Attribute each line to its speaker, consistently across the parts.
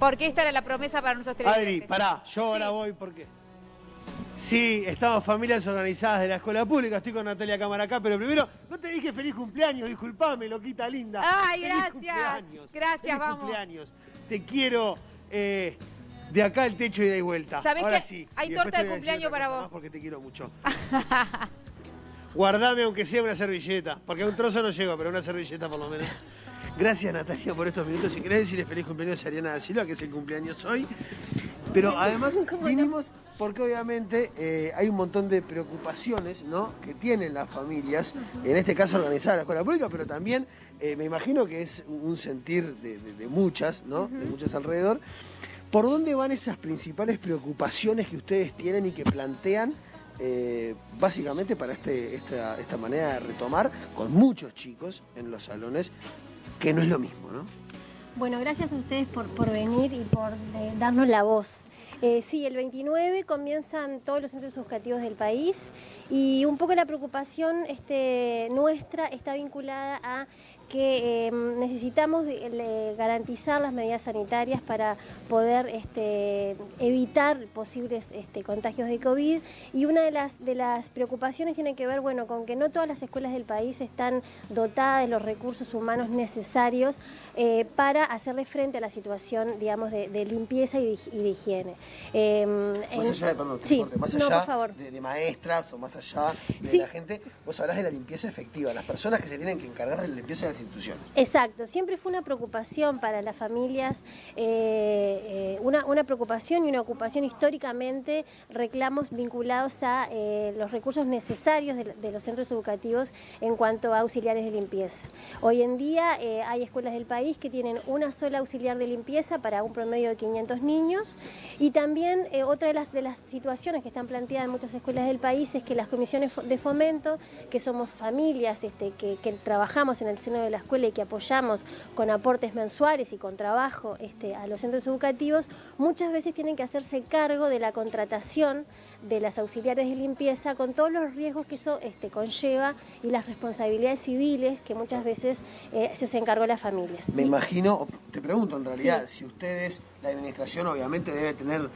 Speaker 1: Porque esta era la promesa para nuestros televidentes.
Speaker 2: Adri, pará, yo ahora voy porque... Sí, estamos familias organizadas de la escuela pública, estoy con Natalia Cámara acá, pero primero, no te dije feliz cumpleaños, disculpame, loquita linda.
Speaker 1: Ay,
Speaker 2: feliz
Speaker 1: gracias.
Speaker 2: Cumpleaños,
Speaker 1: Gracias,
Speaker 2: feliz
Speaker 1: vamos.
Speaker 2: cumpleaños. Te quiero de acá al techo y de vuelta.
Speaker 1: ¿Sabés
Speaker 2: ahora
Speaker 1: que
Speaker 2: sí.
Speaker 1: hay
Speaker 2: Y después
Speaker 1: torta
Speaker 2: te
Speaker 1: de
Speaker 2: voy a decir
Speaker 1: cumpleaños
Speaker 2: otra
Speaker 1: para
Speaker 2: cosa
Speaker 1: vos?
Speaker 2: más porque te quiero mucho. Guardame aunque sea una servilleta, porque a un trozo no llego, pero una servilleta por lo menos. Gracias, Natalia, por estos minutos. Si querés decirle feliz cumpleaños a Ariana da Silva, que es el cumpleaños hoy. Pero además vinimos porque obviamente hay un montón de preocupaciones, ¿no?, que tienen las familias, en este caso organizada la escuela pública, pero también me imagino que es un sentir de muchas, ¿no?, de muchas alrededor. ¿Por dónde van esas principales preocupaciones que ustedes tienen y que plantean básicamente para esta manera de retomar con muchos chicos en los salones, que no es lo mismo, ¿no?
Speaker 3: Bueno, gracias a ustedes por venir y por darnos la voz. Sí, el 29 comienzan todos los centros educativos del país y un poco la preocupación nuestra está vinculada a que necesitamos garantizar las medidas sanitarias para poder evitar posibles contagios de COVID, y una de las preocupaciones tiene que ver, bueno, con que no todas las escuelas del país están dotadas de los recursos humanos necesarios para hacerle frente a la situación, digamos, de limpieza y de higiene.
Speaker 2: Más allá de, perdón,
Speaker 3: sí,
Speaker 2: más
Speaker 3: no,
Speaker 2: allá
Speaker 3: por favor.
Speaker 2: de maestras o más allá de
Speaker 3: Sí.
Speaker 2: la gente, vos hablás de la limpieza efectiva, las personas que se tienen que encargar de la limpieza de las instituciones.
Speaker 3: Exacto, siempre fue una preocupación para las familias, una preocupación y una ocupación históricamente, reclamos vinculados a los recursos necesarios de los centros educativos en cuanto a auxiliares de limpieza. Hoy en día hay escuelas del país que tienen una sola auxiliar de limpieza para un promedio de 500 niños, y también otra de las situaciones que están planteadas en muchas escuelas del país es que las comisiones de fomento, que somos familias que trabajamos en el seno de la escuela y que apoyamos con aportes mensuales y con trabajo a los centros educativos, muchas veces tienen que hacerse cargo de la contratación de las auxiliares de limpieza con todos los riesgos que eso conlleva y las responsabilidades civiles que muchas veces se encargó las familias.
Speaker 2: Me imagino, te pregunto en realidad,
Speaker 3: Sí.
Speaker 2: si ustedes, la administración obviamente debe tener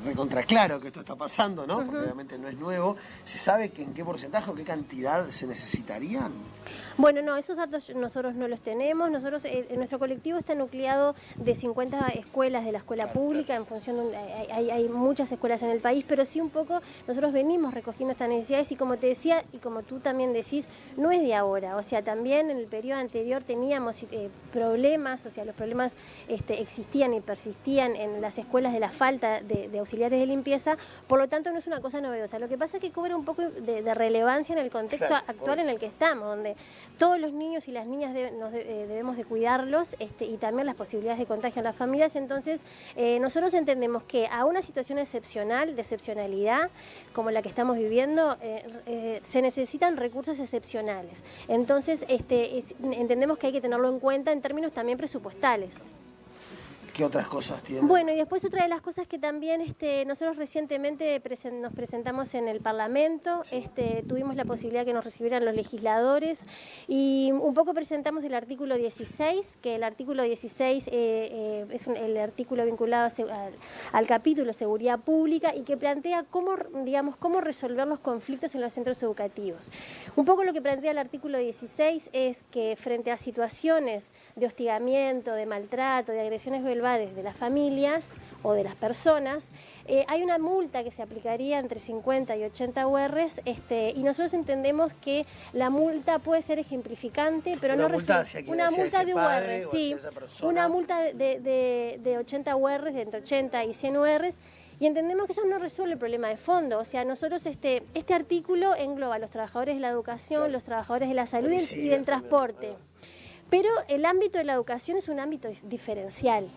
Speaker 2: recontra claro que esto está pasando, ¿no? Porque obviamente no es nuevo. ¿Se sabe en qué porcentaje o qué cantidad se necesitarían?
Speaker 3: Bueno, no, esos datos nosotros no los tenemos. Nosotros, nuestro colectivo está nucleado de 50 escuelas de la escuela pública, en función de hay muchas escuelas en el país, pero sí un poco nosotros venimos recogiendo estas necesidades y, como te decía, y como tú también decís, no es de ahora. O sea, también en el periodo anterior teníamos problemas, o sea, los problemas existían y persistían en las escuelas de la falta de auxiliares de limpieza, por lo tanto no es una cosa novedosa. Lo que pasa es que cobra un poco de relevancia en el contexto actual en el que estamos, donde todos los niños y las niñas debemos de cuidarlos y también las posibilidades de contagio en las familias. Entonces, nosotros entendemos que a una situación excepcional, de excepcionalidad, como la que estamos viviendo, se necesitan recursos excepcionales. Entonces, entendemos que hay que tenerlo en cuenta en términos también presupuestales.
Speaker 2: ¿Qué otras cosas tienen?
Speaker 3: Bueno, y después otra de las cosas que también nosotros recientemente nos presentamos en el Parlamento, tuvimos la posibilidad que nos recibieran los legisladores y un poco presentamos el artículo 16, que el artículo 16 es el artículo vinculado al capítulo Seguridad Pública y que plantea cómo resolver los conflictos en los centros educativos. Un poco lo que plantea el artículo 16 es que frente a situaciones de hostigamiento, de maltrato, de agresiones verbales de las familias o de las personas, hay una multa que se aplicaría entre 50 y 80 URs, y nosotros entendemos que la multa puede ser ejemplificante, pero no resuelve. Una multa de UR, sí, una multa de 80 URs, de entre 80 y 100 URs, y entendemos que eso no resuelve el problema de fondo. O sea, nosotros este artículo engloba a los trabajadores de la educación, los trabajadores de la salud y del transporte. Pero el ámbito de la educación es un ámbito diferencial.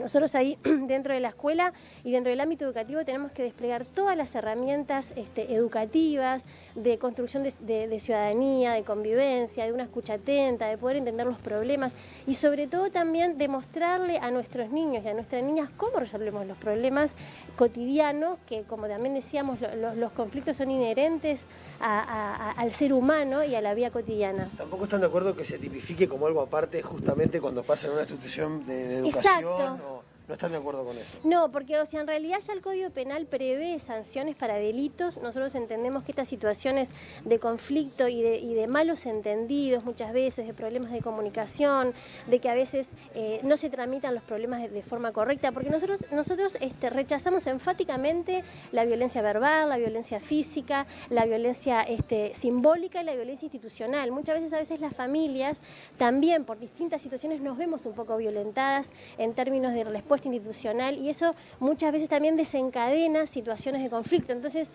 Speaker 3: Nosotros ahí dentro de la escuela y dentro del ámbito educativo tenemos que desplegar todas las herramientas educativas, de construcción de ciudadanía, de convivencia, de una escucha atenta, de poder entender los problemas y sobre todo también demostrarle a nuestros niños y a nuestras niñas cómo resolvemos los problemas cotidianos, que como también decíamos, los conflictos son inherentes al ser humano y a la vida cotidiana.
Speaker 2: ¿Tampoco están de acuerdo que se tipifique como algo aparte justamente cuando pasa en una institución de educación?
Speaker 3: Exacto.
Speaker 2: no están de acuerdo con eso.
Speaker 3: No, porque o sea, en realidad ya el Código Penal prevé sanciones para delitos. Nosotros entendemos que estas situaciones de conflicto y de malos entendidos muchas veces, de problemas de comunicación, de que a veces no se tramitan los problemas de forma correcta, porque nosotros rechazamos enfáticamente la violencia verbal, la violencia física, la violencia simbólica y la violencia institucional. Muchas veces, las familias también por distintas situaciones nos vemos un poco violentadas en términos de respuesta institucional y eso muchas veces también desencadena situaciones de conflicto. Entonces,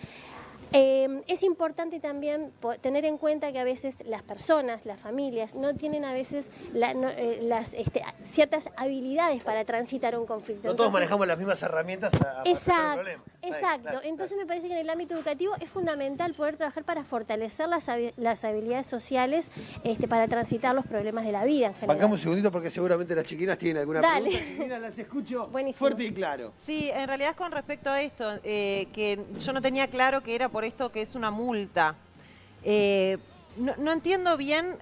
Speaker 3: es importante también tener en cuenta que a veces las personas, las familias, no tienen a veces ciertas habilidades para transitar un conflicto.
Speaker 2: No todos manejamos las mismas herramientas para resolver el problema.
Speaker 3: Exacto.
Speaker 2: Claro.
Speaker 3: Entonces me parece que en el ámbito educativo es fundamental poder trabajar para fortalecer las habilidades sociales para transitar los problemas de la vida en general.
Speaker 2: Bancamos un segundito porque seguramente las chiquinas tienen alguna
Speaker 3: Dale.
Speaker 2: pregunta. Chiquinas, las escucho
Speaker 3: Buenísimo.
Speaker 2: fuerte y claro.
Speaker 4: Sí, en realidad es con respecto a esto, que yo no tenía claro que era por esto que es una multa. No entiendo bien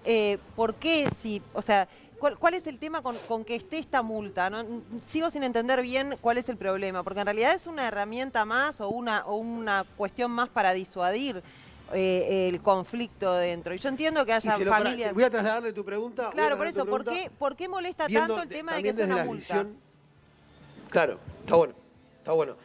Speaker 4: por qué, o sea, cuál es el tema con que esté esta multa. ¿No? Sigo sin entender bien cuál es el problema, porque en realidad es una herramienta más o una cuestión más para disuadir el conflicto dentro. Y yo entiendo que haya familias...
Speaker 2: Voy a trasladarle tu pregunta.
Speaker 4: Claro, por eso, ¿por qué molesta tanto el tema de que sea una multa?
Speaker 2: Claro, está bueno.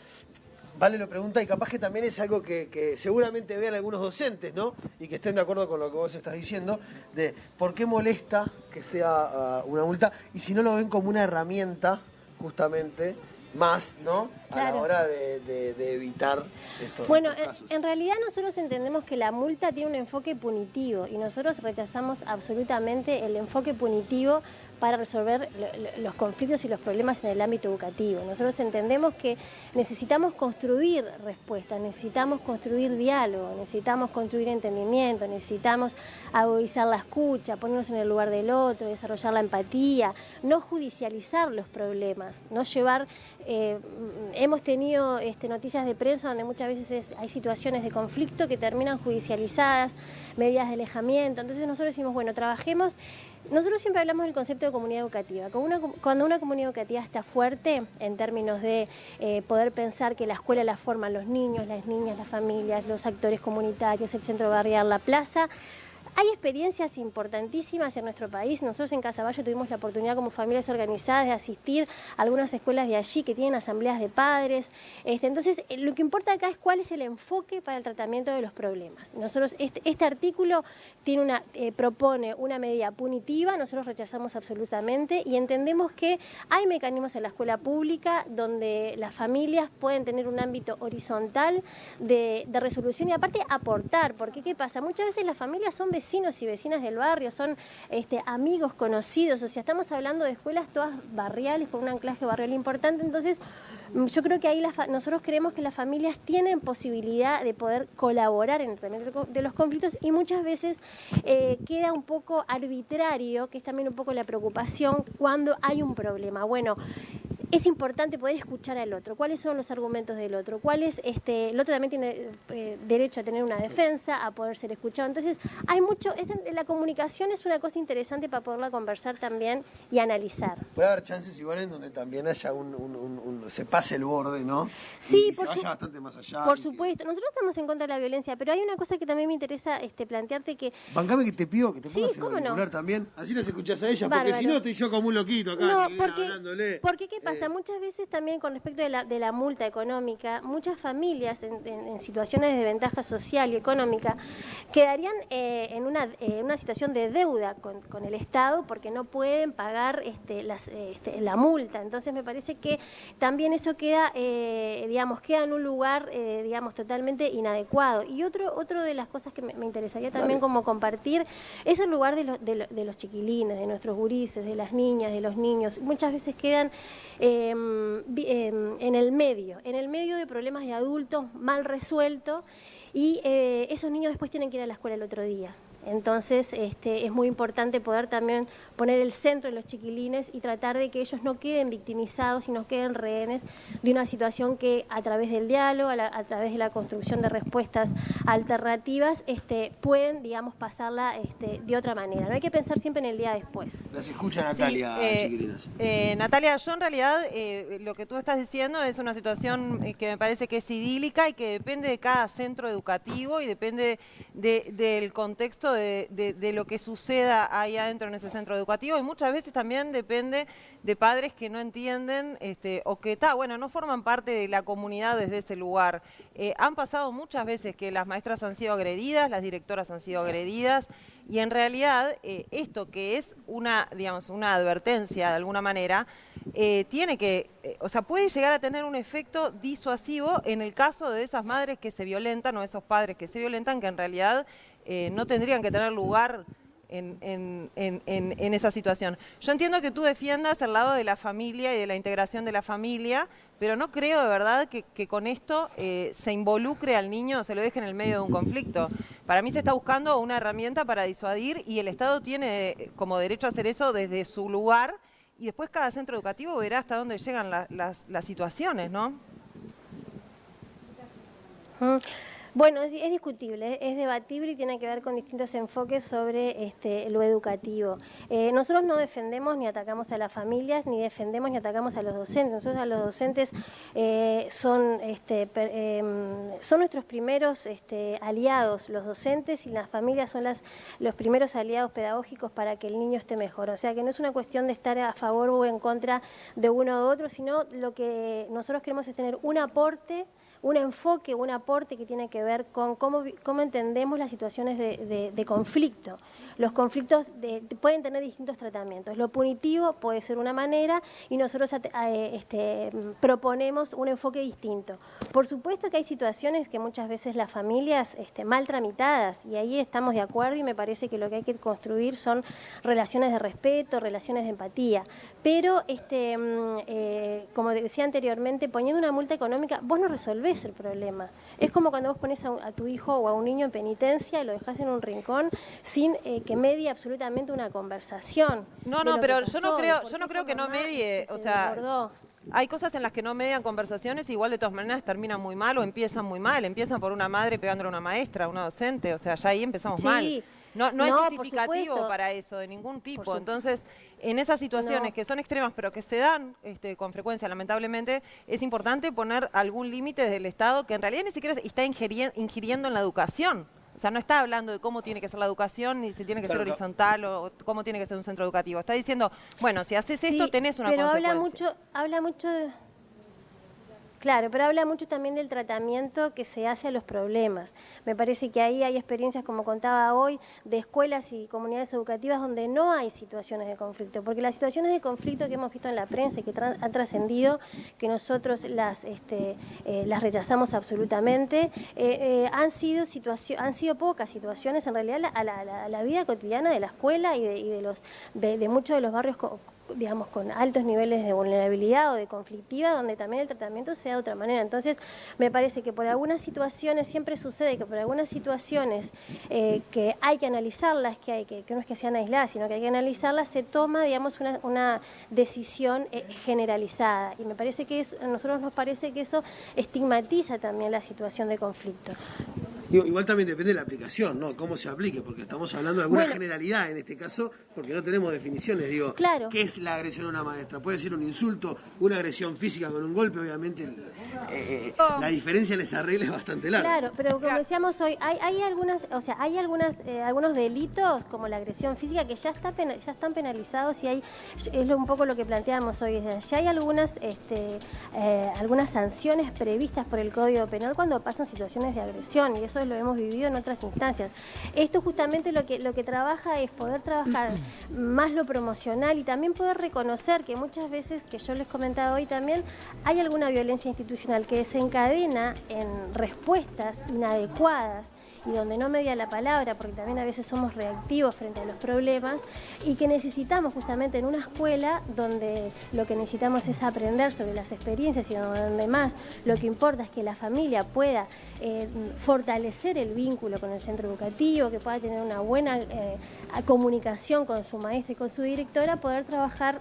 Speaker 2: Vale lo pregunta y capaz que también es algo que seguramente vean algunos docentes, ¿no? Y que estén de acuerdo con lo que vos estás diciendo, de por qué molesta que sea una multa y si no lo ven como una herramienta, justamente, más, ¿no?
Speaker 3: Claro.
Speaker 2: A la hora de evitar estos casos.
Speaker 3: En realidad nosotros entendemos que la multa tiene un enfoque punitivo y nosotros rechazamos absolutamente el enfoque punitivo para resolver los conflictos y los problemas en el ámbito educativo. Nosotros entendemos que necesitamos construir respuestas, necesitamos construir diálogo, necesitamos construir entendimiento, necesitamos agudizar la escucha, ponernos en el lugar del otro, desarrollar la empatía, no judicializar los problemas, no llevar... hemos tenido noticias de prensa donde muchas veces hay situaciones de conflicto que terminan judicializadas, medidas de alejamiento. Entonces nosotros decimos, bueno, trabajemos. Nosotros siempre hablamos del concepto de comunidad educativa. Cuando una comunidad educativa está fuerte en términos de poder pensar que la escuela la forman los niños, las niñas, las familias, los actores comunitarios, el centro barrial, la plaza. Hay experiencias importantísimas en nuestro país. Nosotros en Casaballe tuvimos la oportunidad como familias organizadas de asistir a algunas escuelas de allí que tienen asambleas de padres. Entonces, lo que importa acá es cuál es el enfoque para el tratamiento de los problemas. Nosotros, este artículo propone una medida punitiva, nosotros rechazamos absolutamente y entendemos que hay mecanismos en la escuela pública donde las familias pueden tener un ámbito horizontal de resolución y aparte aportar, porque ¿qué pasa? Muchas veces las familias son vecinos y vecinas del barrio, son amigos, conocidos, o sea, estamos hablando de escuelas todas barriales, con un anclaje barrial importante, entonces yo creo que ahí nosotros creemos que las familias tienen posibilidad de poder colaborar en el tratamiento de los conflictos y muchas veces queda un poco arbitrario, que es también un poco la preocupación cuando hay un problema. Bueno, es importante poder escuchar al otro, cuáles son los argumentos del otro, el otro también tiene derecho a tener una defensa, a poder ser escuchado. Entonces, hay mucho, la comunicación es una cosa interesante para poderla conversar también y analizar.
Speaker 2: Puede haber chances igual en donde también haya se pase el borde, ¿no?
Speaker 3: Sí,
Speaker 2: y se vaya bastante más allá.
Speaker 3: Por supuesto, nosotros estamos en contra de la violencia, pero hay una cosa que también me interesa plantearte que...
Speaker 2: Bancame que te pido que te pongas
Speaker 3: Sí,
Speaker 2: en
Speaker 3: ¿cómo no?
Speaker 2: auricular también, así las escuchás a ella,
Speaker 3: Bárbaro.
Speaker 2: porque si no estoy yo como un loquito acá,
Speaker 3: No,
Speaker 2: hablándole.
Speaker 3: porque ¿qué pasa? Muchas veces también con respecto de la multa económica, muchas familias en situaciones de desventaja social y económica quedarían en una situación de deuda con el Estado porque no pueden pagar la multa. Entonces me parece que también eso queda en un lugar totalmente inadecuado. Y otro de las cosas que me interesaría también como compartir es el lugar de los chiquilines, de nuestros gurises, de las niñas, de los niños. Muchas veces quedan en el medio de problemas de adultos mal resueltos y esos niños después tienen que ir a la escuela el otro día. Entonces es muy importante poder también poner el centro en los chiquilines y tratar de que ellos no queden victimizados y no queden rehenes de una situación que a través del diálogo, a través de la construcción de respuestas alternativas, pueden, digamos, pasarla de otra manera. No hay que pensar siempre en el día después.
Speaker 2: Las escucha Natalia, chiquilinas.
Speaker 4: Natalia, yo en realidad lo que tú estás diciendo es una situación que me parece que es idílica y que depende de cada centro educativo y depende del contexto de lo que suceda ahí adentro en ese centro educativo, y muchas veces también depende de padres que no entienden o que no forman parte de la comunidad desde ese lugar. Han pasado muchas veces que las maestras han sido agredidas, las directoras han sido agredidas, y en realidad esto que es una advertencia de alguna manera, puede llegar a tener un efecto disuasivo en el caso de esas madres que se violentan o esos padres que se violentan, que en realidad no tendrían que tener lugar en esa situación. Yo entiendo que tú defiendas el lado de la familia y de la integración de la familia, pero no creo de verdad que con esto se involucre al niño o se lo deje en el medio de un conflicto. Para mí se está buscando una herramienta para disuadir, y el Estado tiene como derecho a hacer eso desde su lugar, y después cada centro educativo verá hasta dónde llegan las situaciones, ¿no?
Speaker 3: Bueno, es discutible, es debatible y tiene que ver con distintos enfoques sobre lo educativo. Nosotros no defendemos ni atacamos a las familias, ni defendemos ni atacamos a los docentes. Nosotros a los docentes son nuestros primeros aliados. Los docentes y las familias son los primeros aliados pedagógicos para que el niño esté mejor. O sea que no es una cuestión de estar a favor o en contra de uno u otro, sino lo que nosotros queremos es tener un aporte, un enfoque, un aporte que tiene que ver con cómo entendemos las situaciones de conflicto. Los conflictos pueden tener distintos tratamientos. Lo punitivo puede ser una manera, y nosotros proponemos un enfoque distinto. Por supuesto que hay situaciones que muchas veces las familias mal tramitadas, y ahí estamos de acuerdo, y me parece que lo que hay que construir son relaciones de respeto, relaciones de empatía. Pero, como decía anteriormente, poniendo una multa económica, vos no resolvés el problema. Es como cuando vos pones a tu hijo o a un niño en penitencia y lo dejás en un rincón sin que medie absolutamente una conversación.
Speaker 4: Pero yo no creo que no medie, o sea, hay cosas en las que no median conversaciones, igual de todas maneras terminan muy mal o empiezan muy mal. Empiezan por una madre pegándole a una maestra, a una docente, o sea, ya ahí empezamos mal. No hay justificativo para eso de ningún tipo. Entonces, en esas situaciones que son extremas pero que se dan con frecuencia, lamentablemente, es importante poner algún límite desde el Estado, que en realidad ni siquiera está ingiriendo en la educación. O sea, no está hablando de cómo tiene que ser la educación, ni si tiene que ser horizontal o cómo tiene que ser un centro educativo. Está diciendo, bueno, si haces esto tenés una consecuencia.
Speaker 3: Habla mucho de... Claro, pero habla mucho también del tratamiento que se hace a los problemas. Me parece que ahí hay experiencias, como contaba hoy, de escuelas y comunidades educativas donde no hay situaciones de conflicto, porque las situaciones de conflicto que hemos visto en la prensa y que han trascendido, que nosotros las rechazamos absolutamente, han sido pocas situaciones en realidad a la vida cotidiana de la escuela y de muchos de los barrios digamos, con altos niveles de vulnerabilidad o de conflictiva, donde también el tratamiento se da de otra manera. Entonces, me parece que por algunas situaciones, siempre sucede que por algunas situaciones que hay que analizarlas, que no es que sean aisladas, sino que hay que analizarlas, se toma, digamos, una decisión generalizada. Y me parece que a nosotros nos parece que eso estigmatiza también la situación de conflicto.
Speaker 2: Igual también depende de la aplicación, ¿no? Cómo se aplique, porque estamos hablando de alguna generalidad en este caso, porque no tenemos definiciones. Digo,
Speaker 3: claro.
Speaker 2: ¿Qué es la agresión a una maestra? Puede ser un insulto, una agresión física con un golpe, obviamente. La diferencia en esa regla es bastante larga.
Speaker 3: Claro, pero como decíamos hoy, hay algunos delitos como la agresión física que ya están penalizados, y es un poco lo que planteamos hoy. Ya hay algunas sanciones previstas por el Código Penal cuando pasan situaciones de agresión, y eso lo hemos vivido en otras instancias. Esto justamente lo que trabaja es poder trabajar más lo promocional y también poder reconocer que muchas veces, que yo les comentaba hoy también, hay alguna violencia institucional que desencadena en respuestas inadecuadas y donde no media la palabra, porque también a veces somos reactivos frente a los problemas, y que necesitamos justamente en una escuela donde lo que necesitamos es aprender sobre las experiencias y donde más lo que importa es que la familia pueda fortalecer el vínculo con el centro educativo, que pueda tener una buena comunicación con su maestra y con su directora, poder trabajar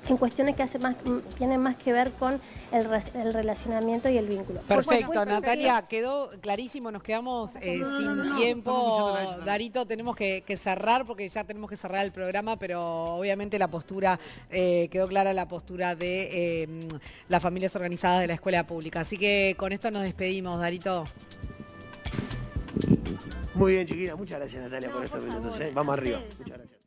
Speaker 3: en cuestiones que tienen más que ver con el relacionamiento y el vínculo.
Speaker 5: Perfecto, Natalia, quedó clarísimo, nos quedamos sin tiempo. Darito, tenemos que cerrar porque ya tenemos que cerrar el programa, pero obviamente la postura, quedó clara la postura de las familias organizadas de la escuela pública. Así que con esto nos despedimos, Darito.
Speaker 2: Muy bien, chiquita. Muchas gracias, Natalia, por estos minutos. Vamos arriba. Muchas gracias.